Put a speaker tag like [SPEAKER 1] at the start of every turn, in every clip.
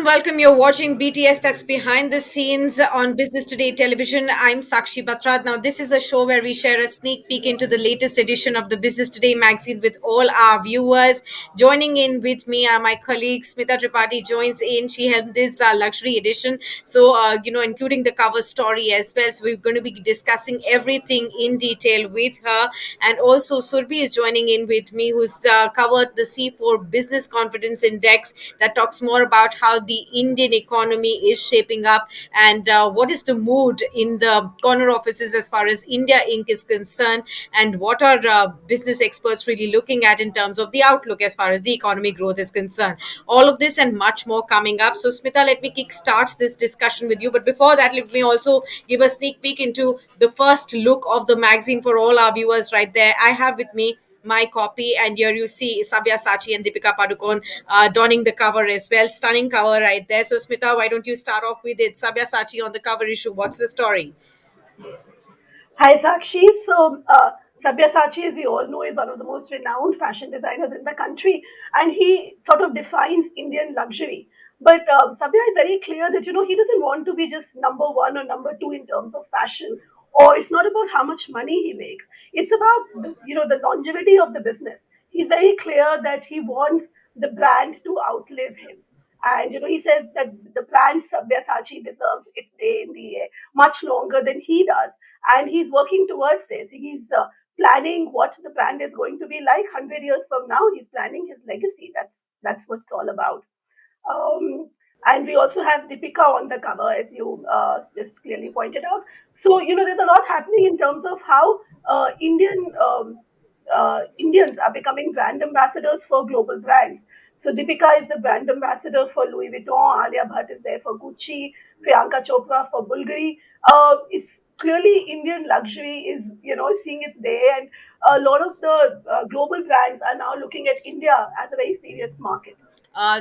[SPEAKER 1] welcome. You're watching BTS, that's behind the scenes on Business Today television. I'm Sakshi Batra. Now, this is a show where we share a sneak peek into the latest edition of the Business Today magazine with all our viewers. Joining in with me are my colleague Smita Tripathi joins in. She had this luxury edition, including the cover story as well. So, we're going to be discussing everything in detail with her. And also, Surabhi is joining in with me, who's covered the C4 Business Confidence Index that talks more about how the Indian economy is shaping up and what is the mood in the corner offices as far as India Inc. is concerned, and what are business experts really looking at in terms of the outlook as far as the economy growth is concerned. All of this and much more coming up. So, Smita, let me kickstart this discussion with you. But before that, let me also give a sneak peek into the first look of the magazine for all our viewers right there. I have with me my copy, and here you see Sabyasachi and Deepika Padukone donning the cover as well. Stunning cover right there. So, Smita, why don't you start off with it? Sabyasachi on the cover issue. What's the story?
[SPEAKER 2] Hi, Sakshi. Sabyasachi, as we all know, is one of the most renowned fashion designers in the country, and he sort of defines Indian luxury. But Sabya is very clear that he doesn't want to be just number one or number two in terms of fashion, or it's not about how much money he makes. It's about the longevity of the business. He's very clear that he wants the brand to outlive him. And he says that the brand Sabyasachi deserves its day in the air much longer than he does, and he's working towards this. He's planning what the brand is going to be like 100 years from now. He's planning his legacy. That's what it's all about. Um, and we also have Deepika on the cover, as you just clearly pointed out. So there's a lot happening in terms of how Indians are becoming brand ambassadors for global brands. So Deepika is the brand ambassador for Louis Vuitton. Alia Bhatt is there for Gucci. Priyanka Chopra for Bulgari. It's clearly Indian luxury is seeing its day, and a lot of the global brands are now looking at India as a very serious market.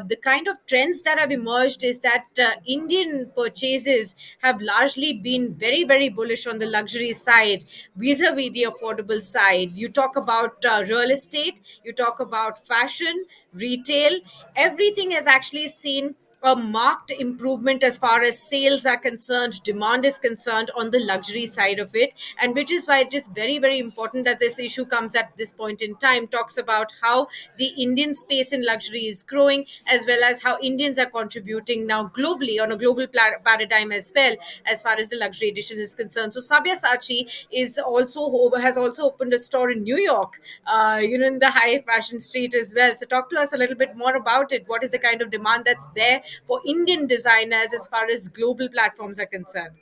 [SPEAKER 1] The kind of trends that have emerged is that Indian purchases have largely been very, very bullish on the luxury side vis-a-vis the affordable side. You talk about real estate, you talk about fashion, retail, everything has actually seen a marked improvement as far as sales are concerned, demand is concerned on the luxury side of it, and which is why it is very, very important that this issue comes at this point in time. Talks about how the Indian space in luxury is growing, as well as how Indians are contributing now globally on a global paradigm as well, as far as the luxury edition is concerned. So, Sabyasachi is also has also opened a store in New York, in the high fashion street as well. So, talk to us a little bit more about it. What is the kind of demand that's there for Indian designers as far as global platforms are concerned?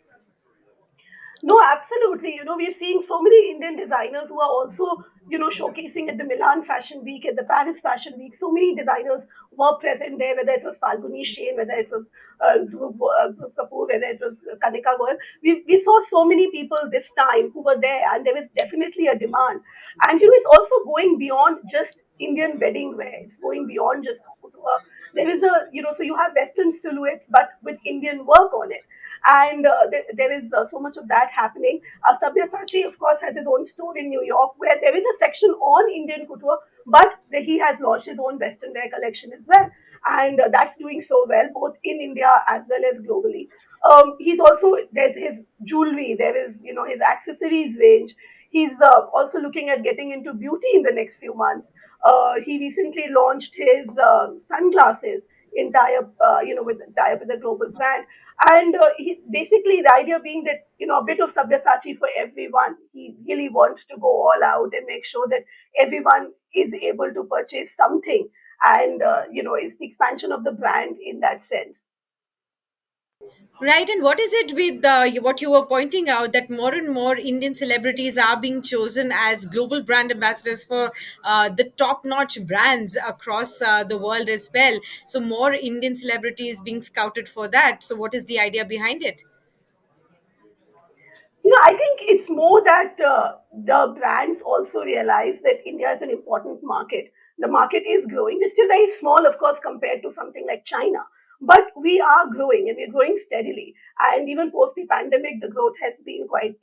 [SPEAKER 2] No, absolutely. We're seeing so many Indian designers who are also, showcasing at the Milan Fashion Week, at the Paris Fashion Week. So many designers were present there, whether it was Falguni Shane, whether it was Dhruv Kapoor, whether it was Kanika Goyal. We saw so many people this time who were there, and there was definitely a demand. And, it's also going beyond just Indian wedding wear. It's going beyond just there is so you have Western silhouettes, but with Indian work on it, and there is so much of that happening. Sabyasachi, of course, has his own store in New York where there is a section on Indian couture, but he has launched his own Western wear collection as well, and that's doing so well both in India as well as globally. He's also there's his jewelry, there is his accessories range. He's also looking at getting into beauty in the next few months. He recently launched his sunglasses in tie up with a global brand, and basically the idea being that a bit of Sabyasachi for everyone. He really wants to go all out and make sure that everyone is able to purchase something, and it's the expansion of the brand in that sense.
[SPEAKER 1] Right, and what is it with what you were pointing out that more and more Indian celebrities are being chosen as global brand ambassadors for the top-notch brands across the world as well? So more Indian celebrities being scouted for that. So what is the idea behind it?
[SPEAKER 2] I think it's more that the brands also realize that India is an important market. The market is growing. We're still very small, of course, compared to something like China, but we are growing, and we're growing steadily. And even post the pandemic, the growth has been quite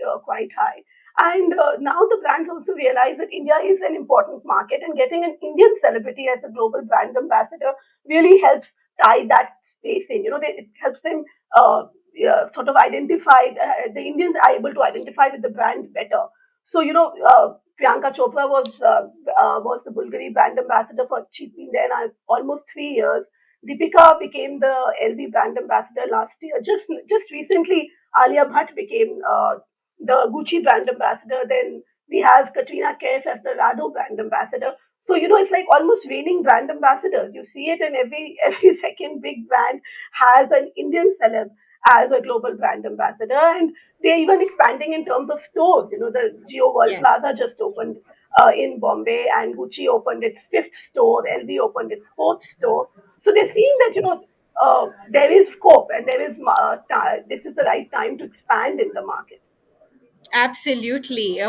[SPEAKER 2] high. And now the brands also realize that India is an important market, and getting an Indian celebrity as a global brand ambassador really helps tie that facing. It helps them sort of identify. The Indians are able to identify with the brand better. So Priyanka Chopra was the Bulgari brand ambassador for. She's been there now almost 3 years. Deepika became the LV brand ambassador last year. Just recently, Alia Bhatt became the Gucci brand ambassador. Then we have Katrina Kaif as the Rado brand ambassador. So it's like almost raining brand ambassadors. You see it in every second big brand has an Indian celeb as a global brand ambassador, and they're even expanding in terms of stores. The Geo World
[SPEAKER 1] Yes.
[SPEAKER 2] Plaza just opened in Bombay, and Gucci opened its fifth store. LV opened its fourth store. So they're seeing that there is scope, and this is the right time to expand in the market.
[SPEAKER 1] Absolutely.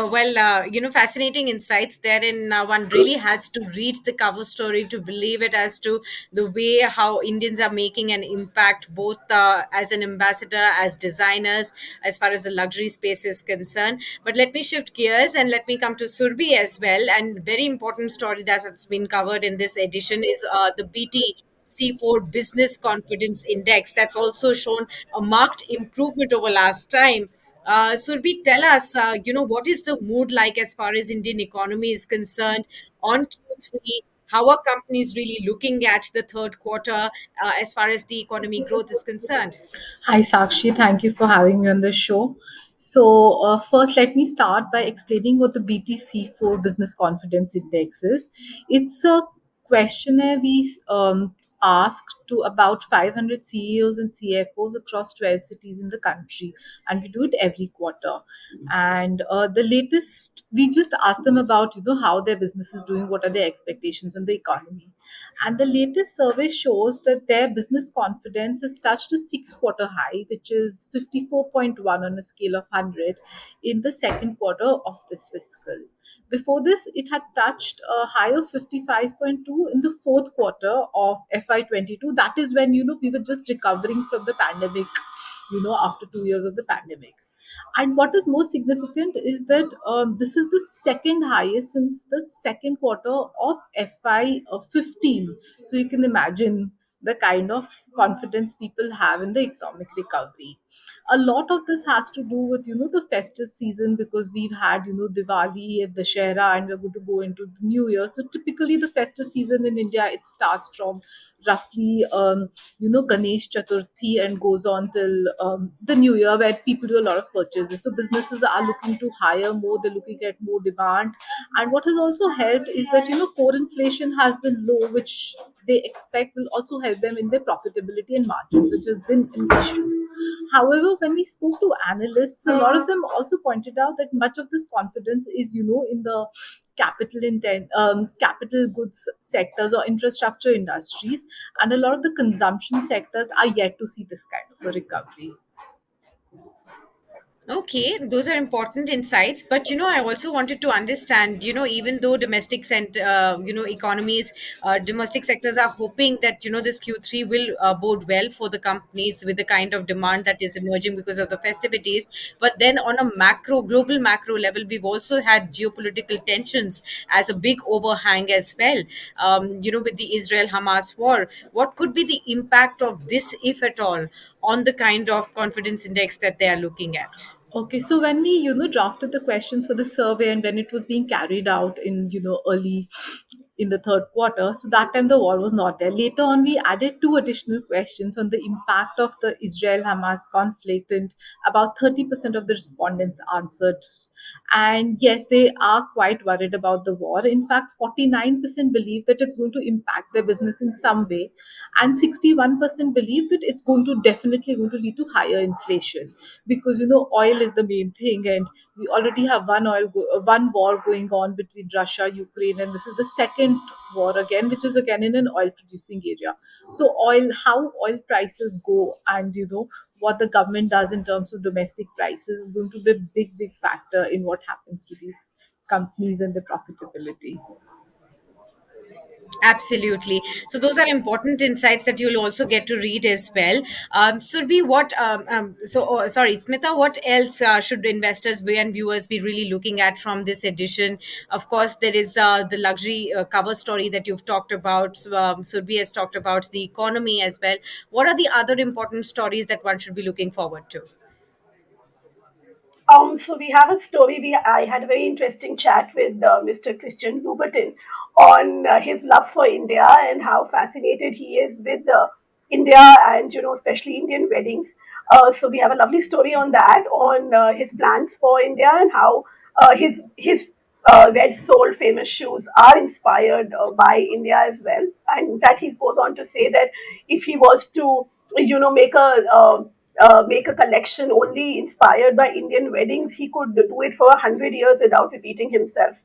[SPEAKER 1] Fascinating insights therein. One really has to read the cover story to believe it as to the way how Indians are making an impact, both as an ambassador, as designers, as far as the luxury space is concerned. But let me shift gears and let me come to Surbi as well. And very important story that has been covered in this edition is the BT. C4 Business Confidence Index that's also shown a marked improvement over last time. Surbi, tell us, what is the mood like as far as Indian economy is concerned on Q3? How are companies really looking at the third quarter as far as the economy growth is concerned?
[SPEAKER 3] Hi, Sakshi. Thank you for having me on the show. First, let me start by explaining what the BTC4 Business Confidence Index is. It's a questionnaire we ask to about 500 CEOs and CFOs across 12 cities in the country, and we do it every quarter. And the latest, we just ask them about how their business is doing, what are their expectations on the economy, and the latest survey shows that their business confidence has touched a 6 quarter high, which is 54.1 on a scale of 100 in the second quarter of this fiscal. Before this, it had touched a high of 55.2 in the fourth quarter of FY22. That is when, we were just recovering from the pandemic, after 2 years of the pandemic. And what is most significant is that this is the second highest since the second quarter of FY15. So you can imagine the kind of confidence people have in the economic recovery. A lot of this has to do with the festive season, because we've had Diwali and Dashera, and we're going to go into the New Year. So typically the festive season in India, it starts from roughly Ganesh Chaturthi and goes on till the New Year, where people do a lot of purchases. So businesses are looking to hire more, they're looking at more demand. And what has also helped is that core inflation has been low, which they expect will also help them in their profitability and margins, which has been an issue. However, when we spoke to analysts, a lot of them also pointed out that much of this confidence is, in the capital goods sectors or infrastructure industries, and a lot of the consumption sectors are yet to see this kind of a recovery.
[SPEAKER 1] Okay, those are important insights. But I also wanted to understand. Even though economies, domestic sectors are hoping that this Q3 will bode well for the companies with the kind of demand that is emerging because of the festivities. But then on a global macro level, we've also had geopolitical tensions as a big overhang as well. With the Israel Hamas war, what could be the impact of this, if at all, on the kind of confidence index that they are looking at?
[SPEAKER 3] Okay, so when we, drafted the questions for the survey, and when it was being carried out in, early in the third quarter, so that time the war was not there. Later on, we added two additional questions on the impact of the Israel-Hamas conflict, and about 30% of the respondents answered. And yes, they are quite worried about the war. In fact, 49% believe that it's going to impact their business in some way, and 61% believe that it's going to lead to higher inflation, because oil is the main thing, and we already have one war going on between Russia, Ukraine, and this is the second war again, which is again in an oil producing area. So how oil prices go, and what the government does in terms of domestic prices is going to be a big factor in what happens to these companies and their profitability.
[SPEAKER 1] Absolutely. So those are important insights that you'll also get to read as well. Surbi, sorry, Smita, what else should investors be and viewers be really looking at from this edition? Of course, there is the luxury cover story that you've talked about. Surbi has talked about the economy as well. What are the other important stories that one should be looking forward to?
[SPEAKER 2] So we have a story. I had a very interesting chat with Mr. Christian Louboutin on his love for India and how fascinated he is with India and especially Indian weddings. So we have a lovely story on that, on his plans for India and how his red sole famous shoes are inspired by India as well. And that he goes on to say that if he was to make a collection only inspired by Indian weddings, he could do it for 100 years without repeating himself.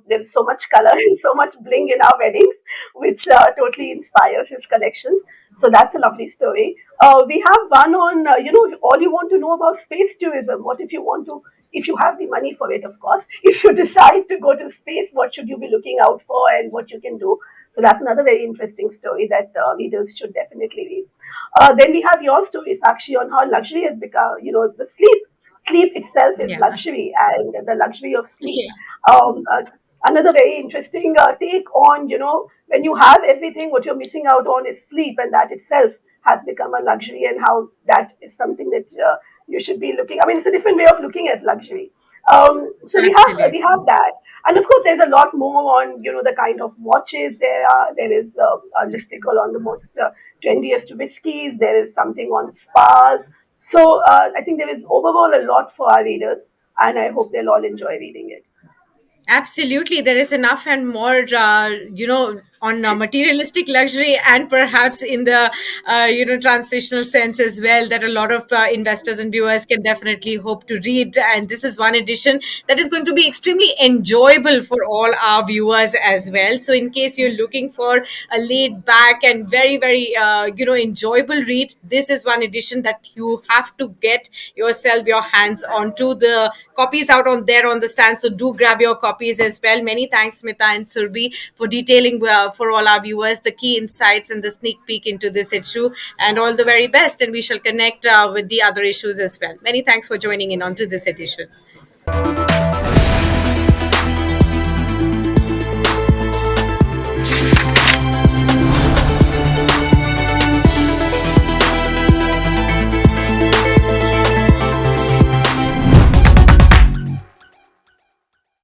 [SPEAKER 2] There's so much color and so much bling in our weddings, which totally inspires his collections. So that's a lovely story. We have one on, all you want to know about space tourism. What if you want to, if you have the money for it, of course, if you decide to go to space, what should you be looking out for and what you can do? So that's another very interesting story that readers should definitely read. Then we have your story, Sakshi, on how luxury has become, the sleep. Sleep itself is
[SPEAKER 1] Yeah.
[SPEAKER 2] luxury and the luxury of sleep.
[SPEAKER 1] Yeah.
[SPEAKER 2] Um, uh, Another very interesting take on, when you have everything, what you're missing out on is sleep, and that itself has become a luxury, and how that is something that you should be looking. I mean, it's a different way of looking at luxury. So we have
[SPEAKER 1] Absolutely.
[SPEAKER 2] that, and of course, there's a lot more on the kind of watches there are. There is a listicle on the most trendiest whiskies. There is something on spas. So I think there is overall a lot for our readers, and I hope they'll all enjoy reading it.
[SPEAKER 1] Absolutely, there is enough and more, on materialistic luxury, and perhaps in the, transitional sense as well, that a lot of investors and viewers can definitely hope to read. And this is one edition that is going to be extremely enjoyable for all our viewers as well. So, in case you're looking for a laid back and very, very, enjoyable read, this is one edition that you have to get yourself your hands onto. The copies out on there on the stand, so do grab your copies as well. Many thanks, Smita and Surbi, for detailing for all our viewers the key insights and the sneak peek into this issue. And all the very best, and we shall connect with the other issues as well. Many thanks for joining in onto this edition.